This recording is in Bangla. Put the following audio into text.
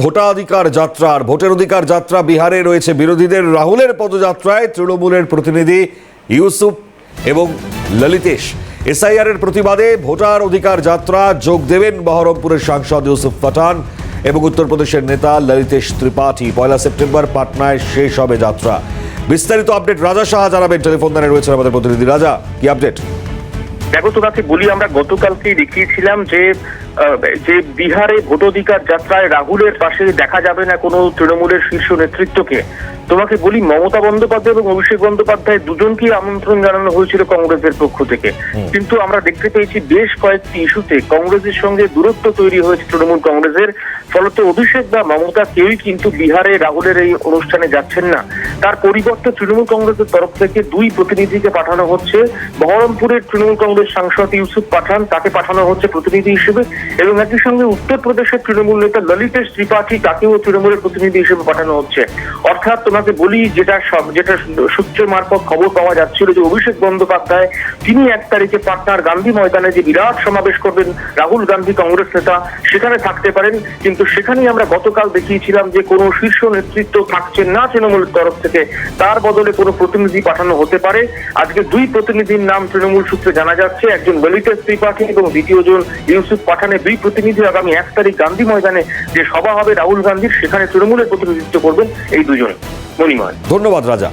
ভোটাধিকার যাত্রা আর ভোটের অধিকার যাত্রা বিহারে রয়েছে বিরোধীদের। রাহুলের পদযাত্রায় তৃণমূলের প্রতিনিধি ইউসুফ এবং ললিতেশ। এসআইআর এর প্রতিবাদে ভোটার অধিকার যাত্রা যোগ দেবেন বহরমপুরের সাংসদ ইউসুফ পাঠান এবং উত্তরপ্রদেশের নেতা ললিতেশ ত্রিপাঠী। 1 সেপ্টেম্বর পাটনায় শেষ হবে যাত্রা। বিস্তারিত আপডেট রাজা সাহা জানাবেন। টেলিফোন লাইনে রয়েছেন আমাদের প্রতিনিধি রাজা, কি আপডেট? দেখো, তোমাকে বলি, আমরা গতকালকেই দেখিয়েছিলাম যে বিহারে ভোটাধিকার যাত্রায় রাহুলের পাশে দেখা যাবে না কোনো তৃণমূলের শীর্ষ নেতৃত্বকে। তোমাকে বলি, মমতা বন্দ্যোপাধ্যায় এবং অভিষেক বন্দ্যোপাধ্যায় দুজনকেই আমন্ত্রণ জানানো হয়েছিল কংগ্রেসের পক্ষ থেকে, কিন্তু আমরা দেখতে পেয়েছি বেশ কয়েকটি ইস্যুতে কংগ্রেসের সঙ্গে দূরত্ব তৈরি হয়েছে তৃণমূল কংগ্রেসের। ফলত অভিষেক বা মমতা কেউই কিন্তু বিহারে রাহুলের এই অনুষ্ঠানে যাচ্ছেন না। তার পরিবর্তে তৃণমূল কংগ্রেসের তরফ থেকে 2 প্রতিনিধিকে পাঠানো হচ্ছে। বহরমপুরের তৃণমূল কংগ্রেস সাংসদ ইউসুফ পাঠান, তাকে পাঠানো হচ্ছে প্রতিনিধি হিসেবে, এবং একই সঙ্গে উত্তরপ্রদেশের তৃণমূল নেতা ললিতেশ ত্রিপাঠী, তাকেও তৃণমূলের প্রতিনিধি হিসেবে পাঠানো হচ্ছে। অর্থাৎ তোমাকে বলি, যেটা সূত্র মারফত খবর পাওয়া যাচ্ছিল যে অভিষেক বন্দ্যোপাধ্যায় তিনি 1 তারিখে পাটনার গান্ধী ময়দানে যে বিরাট সমাবেশ করবেন রাহুল গান্ধী কংগ্রেস নেতা, সেখানে থাকতে পারেন। কিন্তু সেখানেই আমরা গতকাল দেখিয়েছিলাম যে কোনো শীর্ষ নেতৃত্ব থাকছেন না তৃণমূলের তরফ থেকে, তার বদলে কোনো প্রতিনিধি পাঠানো হতে পারে। আজকে 2 প্রতিনিধির নাম তৃণমূল সূত্রে জানা যাচ্ছে, একজন ললিতেশ ত্রিপাঠী এবং দ্বিতীয়জন ইউসুফ পাঠানের 2 প্রতিনিধি আগামী 1 তারিখ গান্ধী ময়দানে যে সভা হবে রাহুল গান্ধীর, সেখানে তৃণমূলের প্রতিনিধিত্ব করবেন এই দুজন। মণিময়, ধন্যবাদ রাজা।